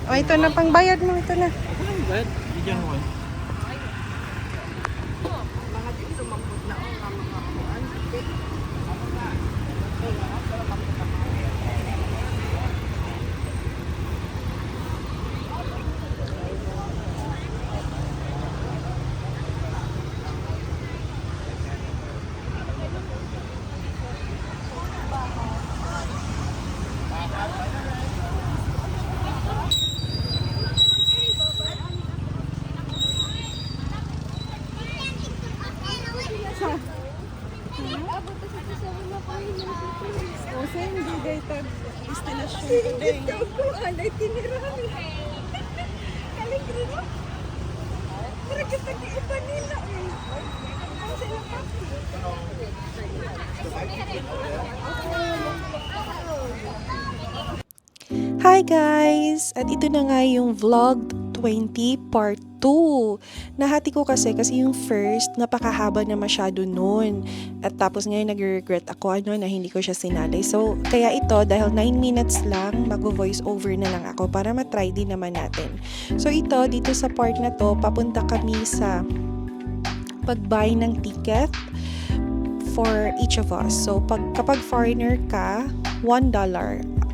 O, ito na pang bayad mo. Ito na. Ako lang ba? Bigyan mo. O, sa hindi dito. Destination today. Alay, tinirami. Kaling grino. Pero kita iba nila eh. Ang sila papi. Hi guys! At ito na nga yung vlog 20 part 2. Nahati ko kasi yung first, napakahaba na masyado nun. At tapos ngayon nag-regret ako na hindi ko siya sinalay. So, kaya ito, dahil 9 minutes lang, mag-voice over na lang ako para matry din naman natin. So, ito, dito sa part na to, papunta kami sa pag-buy ng ticket for each of us. So, kapag foreigner ka, $1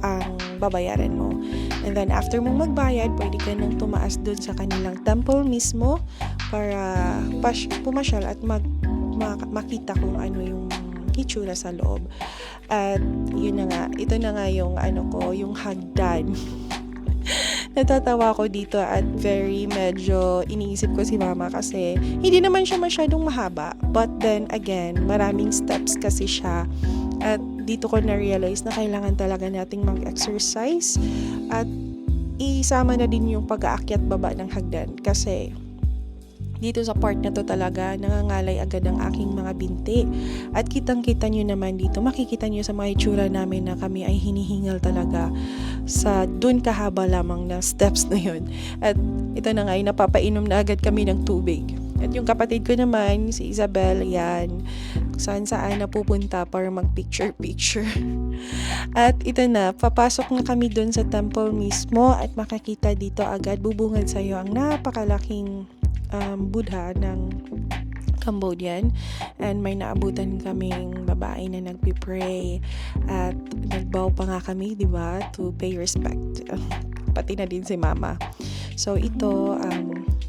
ang babayaran mo. And then, after mong magbayad, pwede ka nang tumaas dun sa kanilang temple mismo para pumasyal at makita kung ano yung itsura sa loob. At yun na nga, ito na nga yung yung hagdan. Natatawa ko dito at very medyo iniisip ko si mama kasi hindi naman siya masyadong mahaba. But then again, maraming steps kasi siya. At dito ko na-realize na kailangan talaga nating mag-exercise at isama na din yung pag-aakyat baba ng hagdan kasi dito sa part na to talaga nangangalay agad ang aking mga binti at kitang-kita nyo naman dito, makikita nyo sa mga itsura namin na kami ay hinihingal talaga sa dun kahaba lamang na steps na yun. At ito na nga, napapainom na agad kami ng tubig. At yung kapatid ko naman, si Isabel, yan, saan na pupunta para mag-picture-picture. At ito na, papasok na kami dun sa temple mismo at makakita dito agad, bubungad sa'yo ang napakalaking Buddha ng Cambodian. And may naabutan kaming babae na nagpipray at nagbow pa nga kami, di ba, to pay respect. Pati na din si mama. So ito,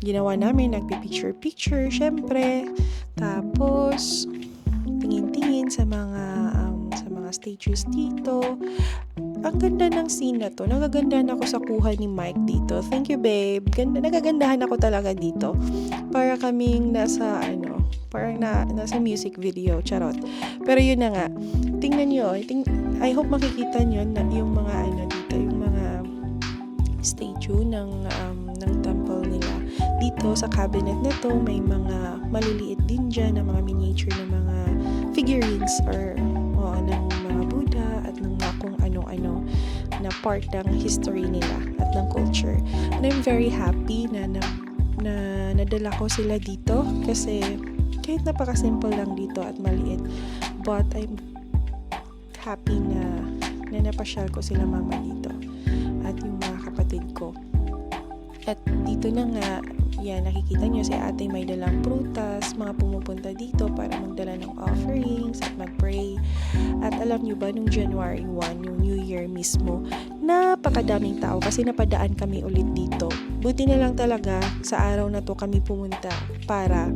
ginawa namin, nagpipicture-picture, syempre. Tapos, tingin-tingin sa mga statues dito. Ang ganda ng scene na to. Nagagandahan ako sa kuha ni Mike dito. Thank you, babe. Ganda, nagagandahan ako talaga dito. Para kaming nasa, parang nasa music video. Charot. Pero yun na nga. Tingnan nyo. I hope makikita nyo na yung mga, dito, yung mga statue ng temple nila. Dito sa cabinet na to, may mga maliliit din dyan na mga miniature na mga figurines or ng mga Buddha at ng mga kung ano-ano na part ng history nila at ng culture. And I'm very happy na nadala ko sila dito kasi kahit napaka-simple lang dito at maliit, but I'm happy na napasyal ko sila mama dito at yung mga kapatid ko. At dito na nga, yan, nakikita nyo si ate may dalang prutas, mga pumupunta dito para magdala ng offerings at mag-pray. At alam nyo ba, nung January 1, yung New Year mismo, napakadaming tao kasi napadaan kami ulit dito. Buti na lang talaga sa araw na to kami pumunta para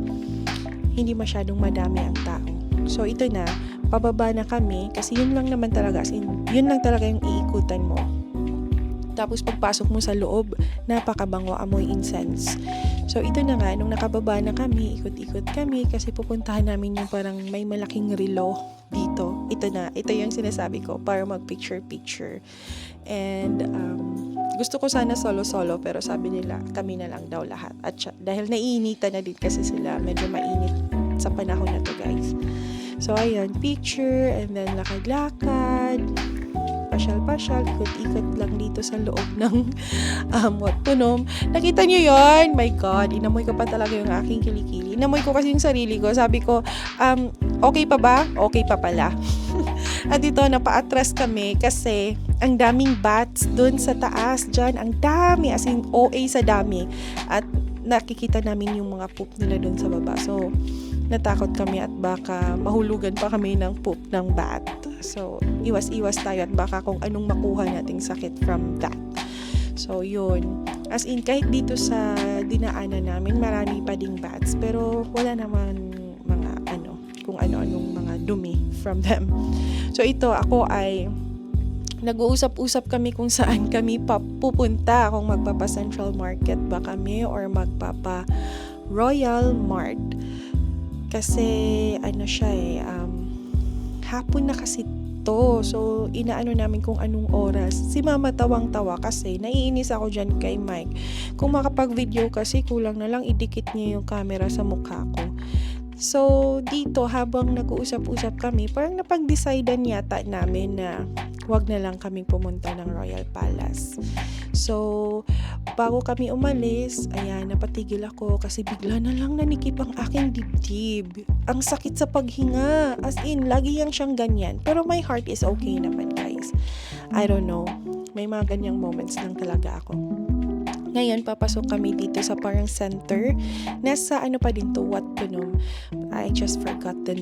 hindi masyadong madami ang tao. So ito na, pababa na kami kasi yun lang naman talaga, yun lang talaga yung iikutan mo. Tapos pagpasok mo sa loob, napakabango, amoy incense. So ito na nga, nung nakababa na kami, ikot-ikot kami kasi pupuntahan namin yung parang may malaking relo dito. Ito na, ito yung sinasabi ko para mag-picture-picture. And gusto ko sana solo-solo pero sabi nila kami na lang daw lahat. At dahil naiinitan na din kasi sila, medyo mainit sa panahon na to, guys. So ayun, picture and then lakad-lakad. Pasyal-pasyal, ikot-ikot lang dito sa loob ng Wat Phnom. Nakita nyo yon? My God, inamoy ko pa talaga yung aking kilikili. Inamoy ko kasi yung sarili ko. Sabi ko, okay pa ba? Okay pa pala. At dito, napa-atras kami kasi ang daming bats dun sa taas dyan. Ang dami, as in OA sa dami. At nakikita namin yung mga poop nila dun sa baba. So, natakot kami at baka mahulugan pa kami ng poop ng bat. So, iwas-iwas tayo at baka kung anong makuha nating sakit from that. So, yun. As in, kahit dito sa dinaanan namin, marami pa ding bats. Pero, wala naman mga kung ano-anong mga dumi from them. So, ito, ako ay nag-uusap-usap kami kung saan kami pupunta, kung magpapa Central Market ba kami or magpapa Royal Mart. Kasi, hapon na kasi to. So, inaano namin kung anong oras. Si Mama tawang-tawa kasi naiinis ako dyan kay Mike. Kung makapag-video kasi, kulang na lang idikit niya yung camera sa mukha ko. So, dito habang nag-uusap-usap kami, parang napag-decidean yata namin na wag na lang kaming pumunta ng Royal Palace. So, bago kami umalis, ayan, napatigil ako kasi bigla na lang nanikip ang aking dibdib. Ang sakit sa paghinga. As in, lagi siyang ganyan. Pero my heart is okay naman, guys. I don't know. May mga ganyang moments lang talaga ako. Ngayon, papasok kami dito sa parang center. Nasa pa din to, Wat Phnom. I just forgot the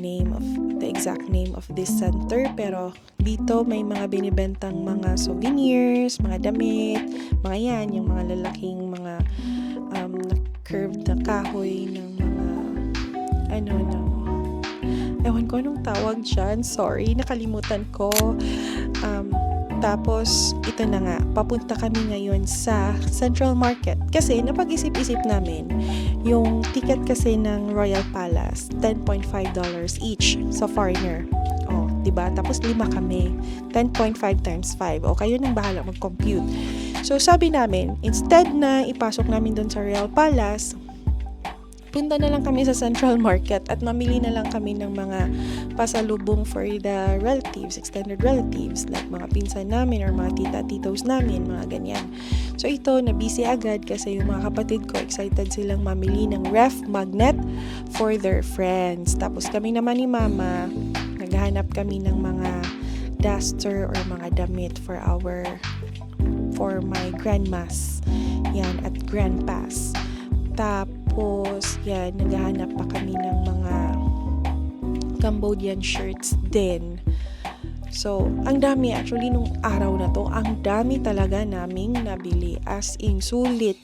exact name of this center. Pero dito may mga binibentang mga souvenirs, mga damit, mga yan, yung mga lalaking mga curved na kahoy ng mga ewan ko anong tawag dyan. Sorry, nakalimutan ko. Tapos, ito na nga, papunta kami ngayon sa Central Market. Kasi, napag-isip-isip namin, yung ticket kasi ng Royal Palace, $10.5 each sa foreigner. O, diba? Tapos, 5 kami. 10.5 times 5. O, kayo nang bahala mag-compute. So, sabi namin, instead na ipasok namin doon sa Royal Palace, punta na lang kami sa Central Market at mamili na lang kami ng mga pasalubong for the relatives, extended relatives, like mga pinsan namin or mga tita-titos namin, mga ganyan. So ito, na-busy agad kasi yung mga kapatid ko, excited silang mamili ng ref magnet for their friends. Tapos kami naman ni Mama, naghahanap kami ng mga duster or mga damit for my grandmas. Yan, at grandpas. Tapos, yan, naghahanap pa kami ng mga Cambodian shirts din. So, ang dami actually nung araw na to, ang dami talaga naming nabili. As in, sulit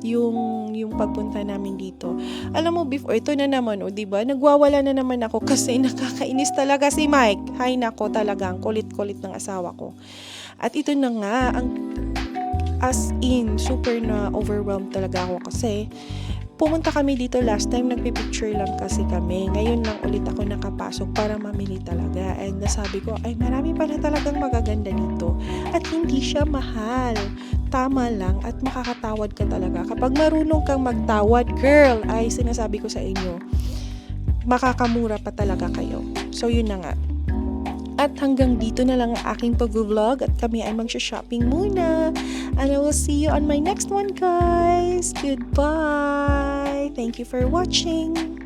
yung pagpunta namin dito. Alam mo, before, ito na naman, diba? Nagwawala na naman ako kasi nakakainis talaga si Mike. Hay nako, talagang kulit-kulit ng asawa ko. At ito na nga, as in, super na overwhelmed talaga ako kasi pumunta kami dito last time, nagpipicture lang kasi kami. Ngayon lang ulit ako nakapasok para mamili talaga. And nasabi ko, ay marami pala talagang magaganda dito. At hindi siya mahal. Tama lang at makakatawad ka talaga. Kapag marunong kang magtawad, girl, ay sinasabi ko sa inyo, makakamura pa talaga kayo. So yun na nga. At hanggang dito na lang ang aking pag-vlog at kami ay magsha-shopping muna. And I will see you on my next one, guys. Goodbye. Thank you for watching.